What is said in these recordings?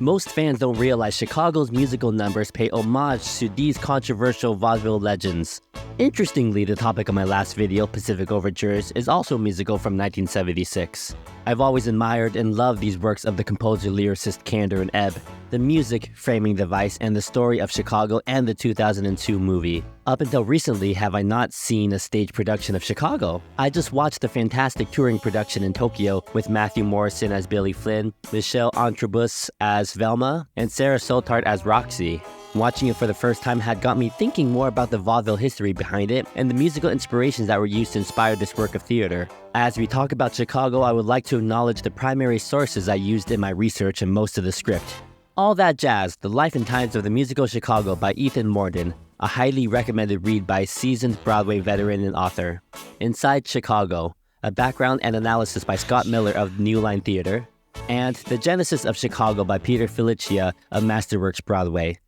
Most fans don't realize Chicago's musical numbers pay homage to these controversial vaudeville legends. Interestingly, the topic of my last video, Pacific Overtures, is also a musical from 1976. I've always admired and loved these works of the composer-lyricist Kander and Ebb, the music framing the vice and the story of Chicago and the 2002 movie. Up until recently have I not seen a stage production of Chicago. I just watched the fantastic touring production in Tokyo with Matthew Morrison as Billy Flynn, Michelle Antrobus as Velma, and Sarah Soultart as Roxy. Watching it for the first time had got me thinking more about the vaudeville history behind it and the musical inspirations that were used to inspire this work of theater. As we talk about Chicago, I would like to acknowledge the primary sources I used in my research and most of the script. All That Jazz, The Life and Times of the Musical Chicago by Ethan Mordden, a highly recommended read by a seasoned Broadway veteran and author. Inside Chicago, a background and analysis by Scott Miller of New Line Theater, and The Genesis of Chicago by Peter Filichia of Masterworks Broadway.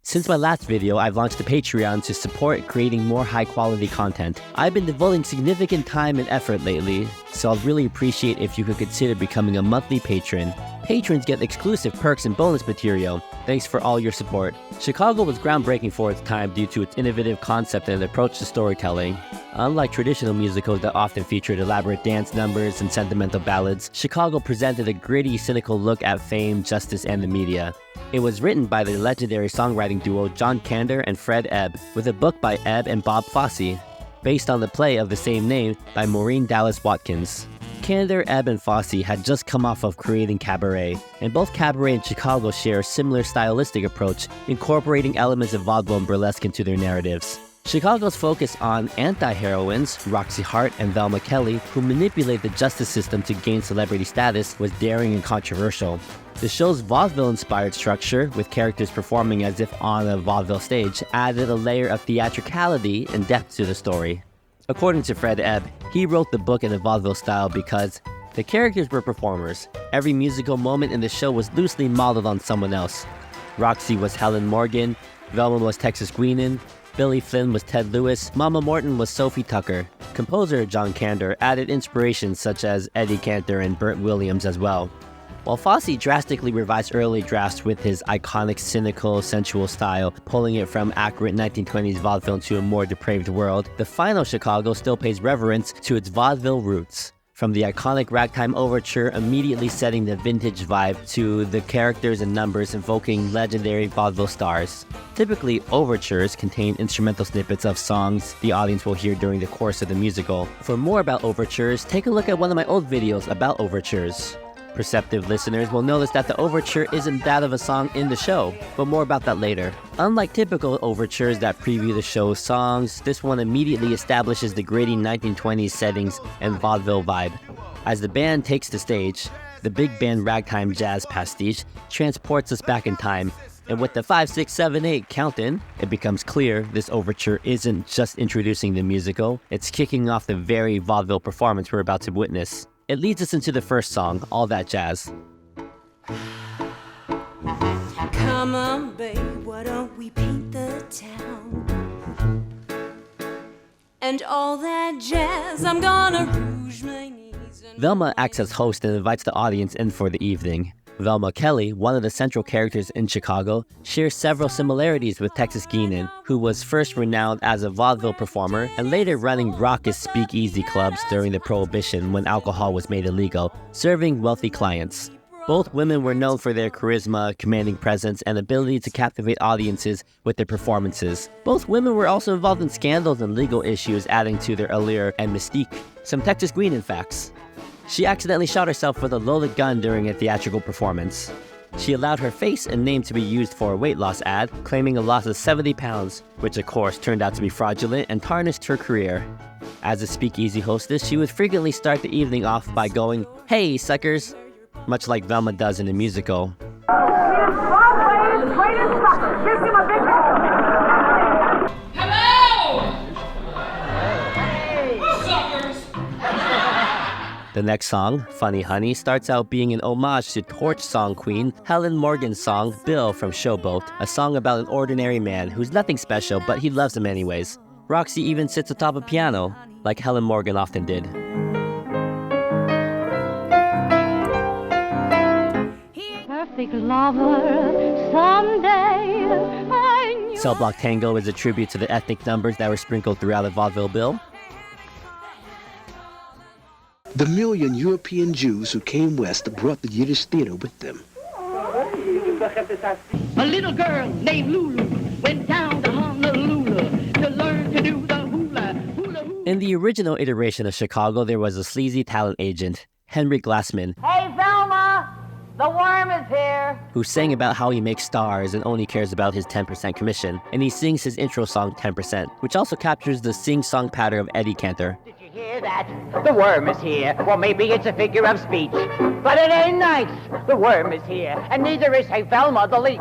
Since my last video, I've launched a Patreon to support creating more high-quality content. I've been devoting significant time and effort lately, so I'd really appreciate if you could consider becoming a monthly patron. Patrons get exclusive perks and bonus material. Thanks for all your support. Chicago was groundbreaking for its time due to its innovative concept and approach to storytelling. Unlike traditional musicals that often featured elaborate dance numbers and sentimental ballads, Chicago presented a gritty, cynical look at fame, justice, and the media. It was written by the legendary songwriting duo John Kander and Fred Ebb, with a book by Ebb and Bob Fosse, based on the play of the same name by Maureen Dallas Watkins. Kander, Ebb, and Fosse had just come off of creating Cabaret, and both Cabaret and Chicago share a similar stylistic approach, incorporating elements of vaudeville and burlesque into their narratives. Chicago's focus on anti-heroines, Roxy Hart and Velma Kelly, who manipulate the justice system to gain celebrity status, was daring and controversial. The show's vaudeville-inspired structure, with characters performing as if on a vaudeville stage, added a layer of theatricality and depth to the story. According to Fred Ebb, he wrote the book in a vaudeville style because the characters were performers. Every musical moment in the show was loosely modeled on someone else. Roxy was Helen Morgan, Velma was Texas Guinan, Billy Flynn was Ted Lewis, Mama Morton was Sophie Tucker. Composer John Kander added inspirations such as Eddie Cantor and Bert Williams as well. While Fosse drastically revised early drafts with his iconic, cynical, sensual style, pulling it from accurate 1920s vaudeville to a more depraved world, the final Chicago still pays reverence to its vaudeville roots. From the iconic ragtime overture immediately setting the vintage vibe to the characters and numbers invoking legendary vaudeville stars. Typically, overtures contain instrumental snippets of songs the audience will hear during the course of the musical. For more about overtures, take a look at one of my old videos about overtures. Perceptive listeners will notice that the overture isn't that of a song in the show, but more about that later. Unlike typical overtures that preview the show's songs, this one immediately establishes the gritty 1920s settings and vaudeville vibe. As the band takes the stage, the big band ragtime jazz pastiche transports us back in time, and with the 5, 6, 7, 8 count-in, it becomes clear this overture isn't just introducing the musical, it's kicking off the very vaudeville performance we're about to witness. It leads us into the first song, All That Jazz. Come on, babe, why don't we paint the town? And all that jazz, I'm gonna rouge my knees. Velma acts as host and invites the audience in for the evening. Velma Kelly, one of the central characters in Chicago, shares several similarities with Texas Guinan, who was first renowned as a vaudeville performer and later running raucous speakeasy clubs during the Prohibition when alcohol was made illegal, serving wealthy clients. Both women were known for their charisma, commanding presence, and ability to captivate audiences with their performances. Both women were also involved in scandals and legal issues, adding to their allure and mystique. Some Texas Guinan facts. She accidentally shot herself with a loaded gun during a theatrical performance. She allowed her face and name to be used for a weight loss ad, claiming a loss of 70 pounds, which of course turned out to be fraudulent and tarnished her career. As a speakeasy hostess, she would frequently start the evening off by going, "Hey, suckers," much like Velma does in the musical. The next song, Funny Honey, starts out being an homage to torch song queen Helen Morgan's song, Bill from Showboat, a song about an ordinary man who's nothing special, but he loves him anyways. Roxy even sits atop a piano, like Helen Morgan often did. Her perfect lover someday. Cell Block Tango is a tribute to the ethnic numbers that were sprinkled throughout the vaudeville bill. The million European Jews who came west brought the Yiddish theater with them. A little girl named Lulu went down to Honolulu to learn to do the hula, hula, hula. In the original iteration of Chicago, there was a sleazy talent agent, Henry Glassman, Hey, Velma, the worm is here. who sang about how he makes stars and only cares about his 10% commission. And he sings his intro song 10%, which also captures the sing-song patter of Eddie Cantor. Did you hear that? The worm is here. Well, maybe it's a figure of speech, but it ain't nice. The worm is here, and neither is Hey Velma the leech.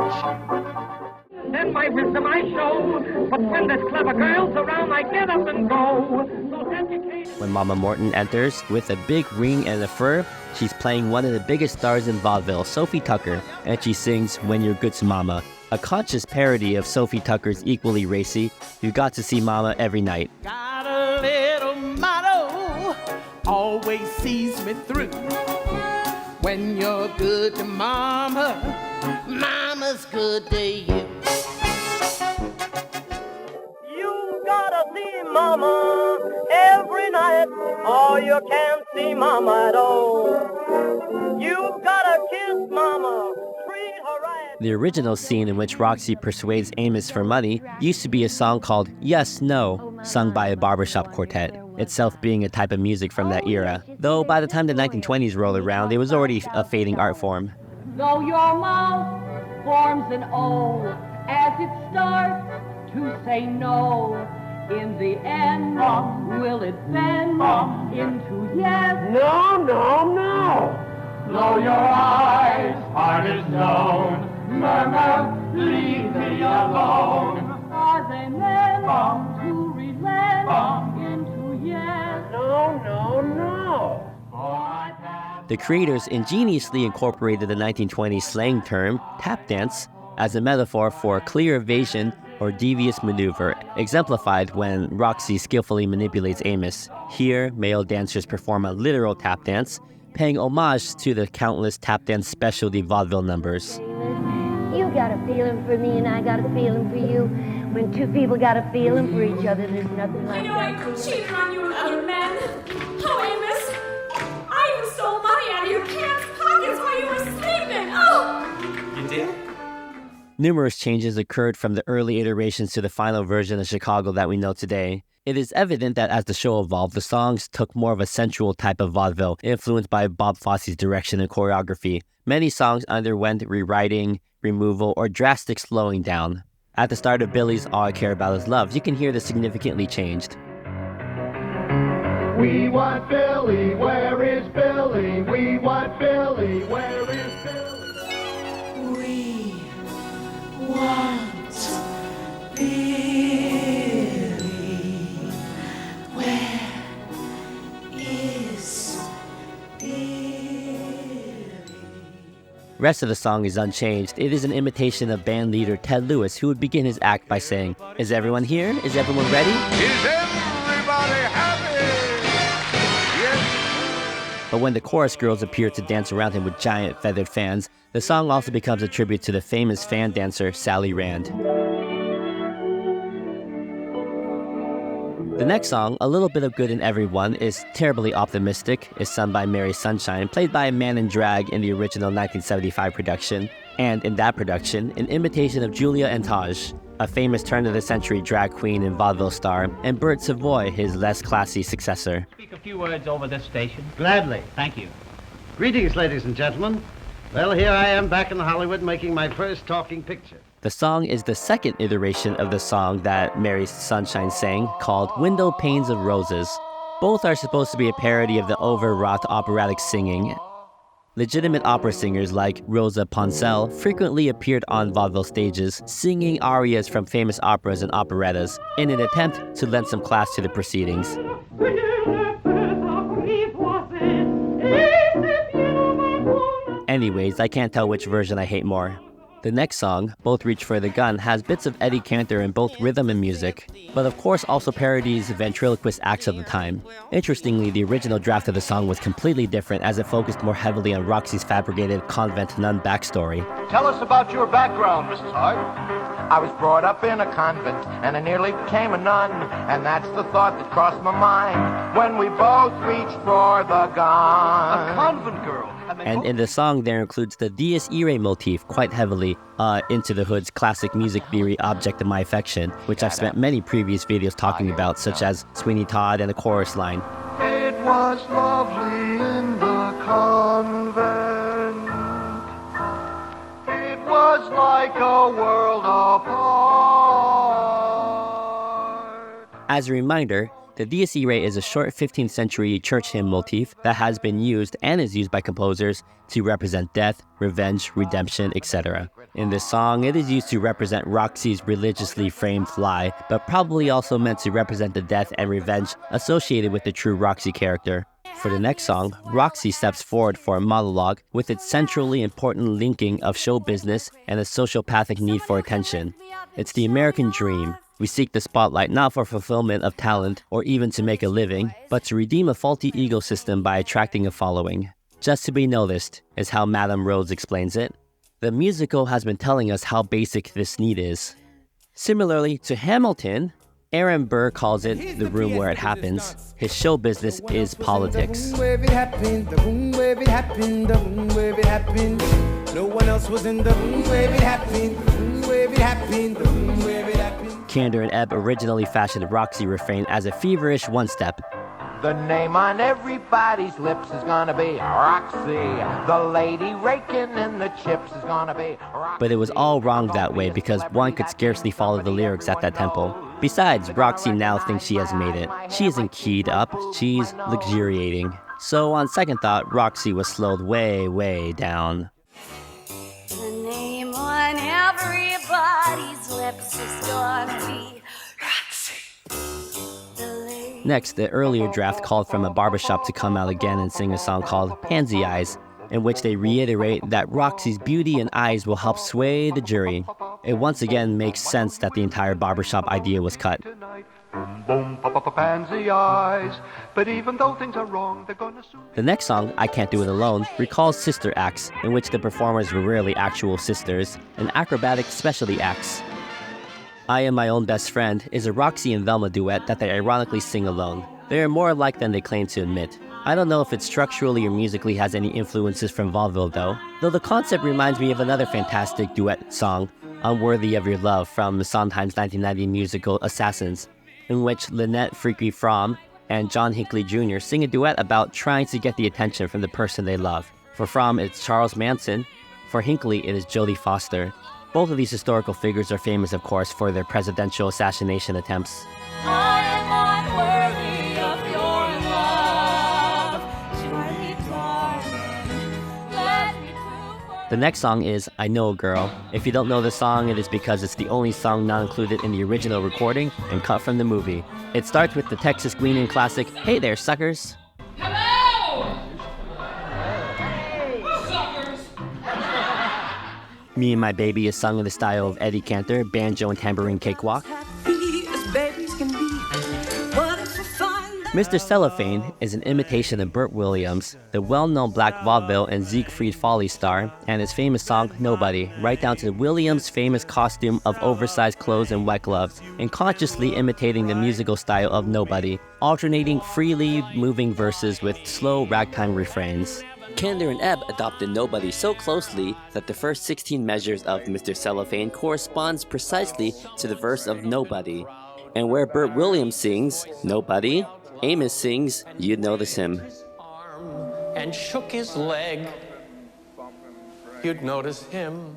Then my wisdom I show, but when there's clever girls around, I get up and go. So educated. When Mama Morton enters with a big ring and a fur, she's playing one of the biggest stars in vaudeville, Sophie Tucker, and she sings When You're Good to Mama, a conscious parody of Sophie Tucker's equally racy You Got to See Mama Every Night. Got a little motto, always sees me through. When you're good to mama, mama's good to you. You gotta see mama every night, or you can't see mama at all. You gotta kiss mama, treat her right. The original scene in which Roxy persuades Amos for money used to be a song called Yes, No, sung by a barbershop quartet, itself being a type of music from that era. Though by the time the 1920s rolled around, it was already a fading art form. Though your mouth forms an O as it starts to say no, in the end, will it bend into yes? No, no, no. Blow your eyes, heart is known. Murmur, leave me alone. Are they meant to relent into yes? No, no, no. The creators ingeniously incorporated the 1920s slang term tap dance as a metaphor for clear evasion or devious maneuver, exemplified when Roxy skillfully manipulates Amos. Here, male dancers perform a literal tap dance, paying homage to the countless tap dance specialty vaudeville numbers. You got a feeling for me and I got a feeling for you. When two people got a feeling for each other, there's nothing like I know I that. cheated on you with other men. Oh, Amos, I even stole money out of your pants pockets while you were sleeping. Oh! You did? Numerous changes occurred from the early iterations to the final version of Chicago that we know today. It is evident that as the show evolved, the songs took more of a sensual type of vaudeville, influenced by Bob Fosse's direction and choreography. Many songs underwent rewriting, removal, or drastic slowing down. At the start of Billy's All I Care About Is Love, you can hear this significantly changed. We want Billy, where is Billy? We want Billy, where is Billy? We want Billy. Where is Billy? Rest of the song is unchanged. It is an imitation of band leader Ted Lewis, who would begin his act by saying, "Is everyone here? Is everyone ready?" Is everybody happy? Yes. But when the chorus girls appear to dance around him with giant feathered fans, the song also becomes a tribute to the famous fan dancer Sally Rand. The next song, A Little Bit of Good in Everyone, is terribly optimistic, is sung by Mary Sunshine, played by a man in drag in the original 1975 production, and in that production, an imitation of Julia and Taj, a famous turn-of-the-century drag queen and vaudeville star, and Bert Savoy, his less classy successor. Speak a few words over this station. Gladly. Thank you. Greetings, ladies and gentlemen. Well, here I am back in Hollywood making my first talking picture. The song is the second iteration of the song that Mary Sunshine sang, called Window Panes of Roses. Both are supposed to be a parody of the overwrought operatic singing. Legitimate opera singers like Rosa Poncel frequently appeared on vaudeville stages, singing arias from famous operas and operettas in an attempt to lend some class to the proceedings. Anyways, I can't tell which version I hate more. The next song, Both Reach for the Gun, has bits of Eddie Cantor in both rhythm and music, but of course also parodies ventriloquist acts of the time. Interestingly, the original draft of the song was completely different as it focused more heavily on Roxy's fabricated convent nun backstory. Tell us about your background, Mrs. Hart. I was brought up in a convent, and I nearly became a nun, and that's the thought that crossed my mind when we both reached for the gun. A convent girl. And in the song, there includes the Dies Irae motif quite heavily, Into the Hood's classic music theory Object of My Affection, which I've spent many previous videos talking about, such as Sweeney Todd and the chorus line. It was lovely in the convent. It was like a world apart. As a reminder, the Dies Irae is a short 15th century church hymn motif that has been used and is used by composers to represent death, revenge, redemption, etc. In this song, it is used to represent Roxy's religiously framed lie, but probably also meant to represent the death and revenge associated with the true Roxy character. For the next song, Roxy steps forward for a monologue with its centrally important linking of show business and a sociopathic need for attention. It's the American dream. We seek the spotlight not for fulfillment of talent or even to make a living, but to redeem a faulty ego system by attracting a following. Just to be noticed is how Madame Rhodes explains it. The musical has been telling us how basic this need is. Similarly to Hamilton, Aaron Burr calls it the room where it happens. His show business is politics. The room where it happened, the room where it happened, the room where it happened. No one else was in the room where it happened, the room where it happened, the room where it happened. Cantor and Ebb originally fashioned the Roxy refrain as a feverish one-step. The name on everybody's lips is gonna be Roxy. The lady raking in the chips is gonna be Roxy. But it was all wrong that way because one could scarcely follow the lyrics at that tempo. Besides, Roxy now thinks she has made it. She isn't keyed up, she's luxuriating. So on second thought, Roxy was slowed way, way down. The name on everybody's lips is gonna be Roxy. Next, the earlier draft called from a barbershop to come out again and sing a song called Pansy Eyes, in which they reiterate that Roxy's beauty and eyes will help sway the jury. It once again makes sense that the entire barbershop idea was cut. Boom, pansy eyes. But even though things are wrong, they're gonna soon. The next song, I Can't Do It Alone, recalls sister acts, in which the performers were rarely actual sisters, and acrobatic specialty acts. I Am My Own Best Friend is a Roxy and Velma duet that they ironically sing alone. They are more alike than they claim to admit. I don't know if it structurally or musically has any influences from vaudeville though the concept reminds me of another fantastic duet song, Unworthy of Your Love, from the Sondheim's 1990 musical Assassins, in which Lynette Freaky Fromm and John Hinckley Jr. sing a duet about trying to get the attention from the person they love. For Fromm, it's Charles Manson. For Hinckley, it is Jodie Foster. Both of these historical figures are famous, of course, for their presidential assassination attempts. I am unworthy of your love, Charlie darling. Let me prove. The next song is I Know a Girl. If you don't know the song, it is because it's the only song not included in the original recording and cut from the movie. It starts with the Texas Gleaning classic, Hey There, Suckers. Me and My Baby is sung in the style of Eddie Cantor, banjo and tambourine cakewalk. Mr. Cellophane is an imitation of Burt Williams, the well-known black vaudeville and Siegfried Folly star, and his famous song, Nobody, right down to Williams' famous costume of oversized clothes and wet gloves, and consciously imitating the musical style of Nobody, alternating freely moving verses with slow ragtime refrains. Cantor and Ebb adopted Nobody so closely that the first 16 measures of Mr. Cellophane corresponds precisely to the verse of Nobody. And where Burt Williams sings, Nobody, Amos sings, You'd Notice Him. And shook his leg, you'd notice him.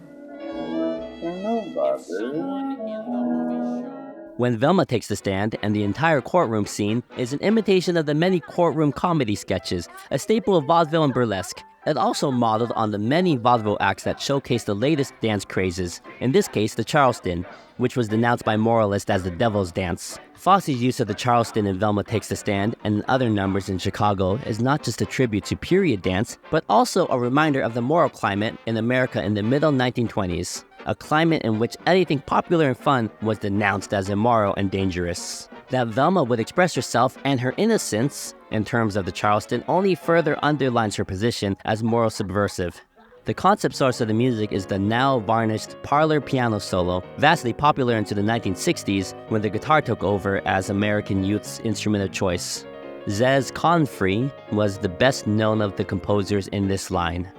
When Velma takes the stand and the entire courtroom scene is an imitation of the many courtroom comedy sketches, a staple of vaudeville and burlesque. It also modeled on the many vaudeville acts that showcase the latest dance crazes, in this case the Charleston, which was denounced by moralists as the devil's dance. Fosse's use of the Charleston in Velma Takes the Stand and in other numbers in Chicago is not just a tribute to period dance, but also a reminder of the moral climate in America in the middle 1920s. a climate in which anything popular and fun was denounced as immoral and dangerous. That Velma would express herself and her innocence, in terms of the Charleston, only further underlines her position as moral subversive. The concept source of the music is the now varnished parlor piano solo, vastly popular into the 1960s when the guitar took over as American youth's instrument of choice. Zez Confrey was the best known of the composers in this line.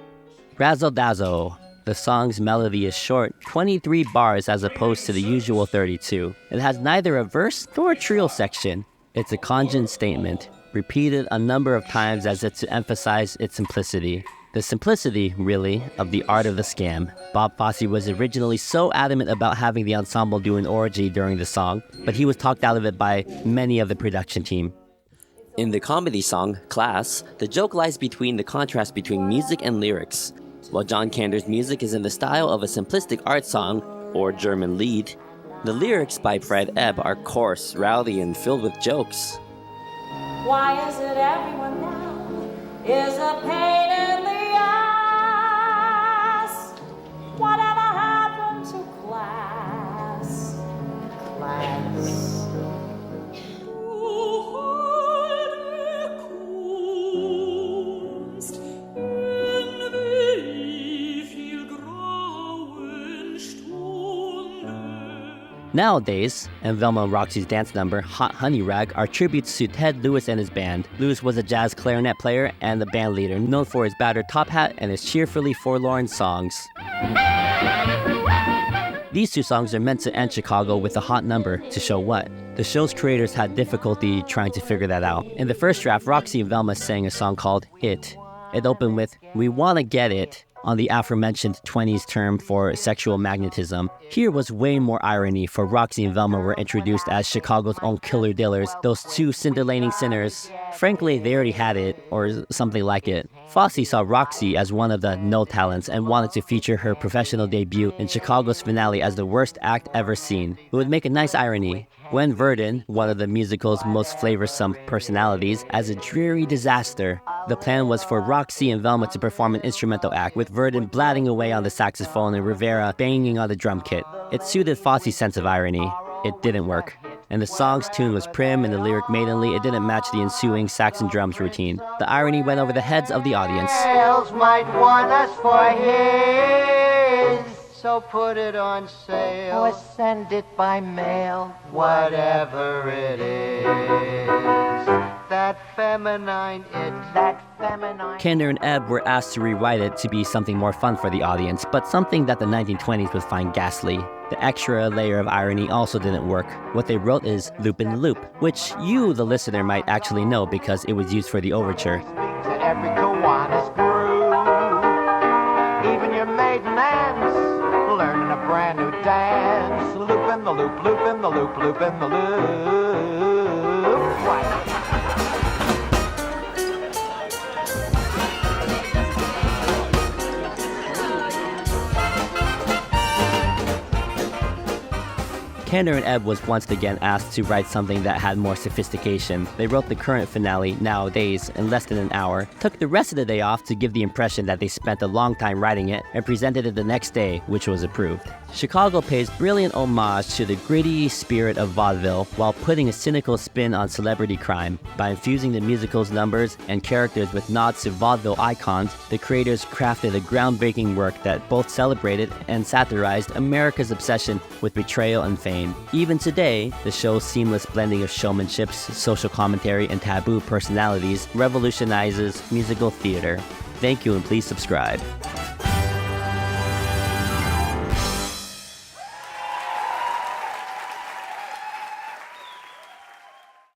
Razzle Dazzle. The song's melody is short, 23 bars as opposed to the usual 32. It has neither a verse nor a trill section. It's a congent statement, repeated a number of times as if to emphasize its simplicity. The simplicity, really, of the art of the scam. Bob Fosse was originally so adamant about having the ensemble do an orgy during the song, but he was talked out of it by many of the production team. In the comedy song, Class, the joke lies between the contrast between music and lyrics. While John Kander's music is in the style of a simplistic art song, or German Lied, the lyrics by Fred Ebb are coarse, rowdy, and filled with jokes. Why is it everyone now is a pain in the ass? Whatever happened to class? Class. Nowadays, and Velma and Roxy's dance number, Hot Honey Rag, are tributes to Ted Lewis and his band. Lewis was a jazz clarinet player and the band leader, known for his battered top hat and his cheerfully forlorn songs. These two songs are meant to end Chicago with a hot number to show what? The show's creators had difficulty trying to figure that out. In the first draft, Roxy and Velma sang a song called It. It opened with, "We Wanna Get It," on the aforementioned 20s term for sexual magnetism. Here was way more irony, for Roxy and Velma were introduced as Chicago's own killer dillers, those two scintillating sinners. Frankly, they already had it, or something like it. Fosse saw Roxy as one of the no talents and wanted to feature her professional debut in Chicago's finale as the worst act ever seen. It would make a nice irony. Gwen Verdon, one of the musical's most flavorsome personalities, as a dreary disaster. The plan was for Roxy and Velma to perform an instrumental act, with Verdon blatting away on the saxophone and Rivera banging on the drum kit. It suited Fosse's sense of irony. It didn't work. And the song's tune was prim and the lyric maidenly. It didn't match the ensuing sax and drums routine. The irony went over the heads of the audience. Sales might want us for his, so put it on sale or send it by mail, whatever it is. That feminine, it's that feminine. Kander and Ebb were asked to rewrite it to be something more fun for the audience, but something that the 1920s would find ghastly. The extra layer of irony also didn't work. What they wrote is Loopin' the Loop, which you, the listener, might actually know because it was used for the overture. To every Kiwanis groove, even your maiden aunts learning a brand new dance. Loopin' the loop, loopin' the loop, loopin' the loop. Right. Kander and Ebb was once again asked to write something that had more sophistication. They wrote the current finale, Nowadays, in less than an hour, took the rest of the day off to give the impression that they spent a long time writing it, and presented it the next day, which was approved. Chicago pays brilliant homage to the gritty spirit of vaudeville while putting a cynical spin on celebrity crime. By infusing the musical's numbers and characters with nods to vaudeville icons, the creators crafted a groundbreaking work that both celebrated and satirized America's obsession with betrayal and fame. Even today, the show's seamless blending of showmanship, social commentary, and taboo personalities revolutionizes musical theater. Thank you and please subscribe.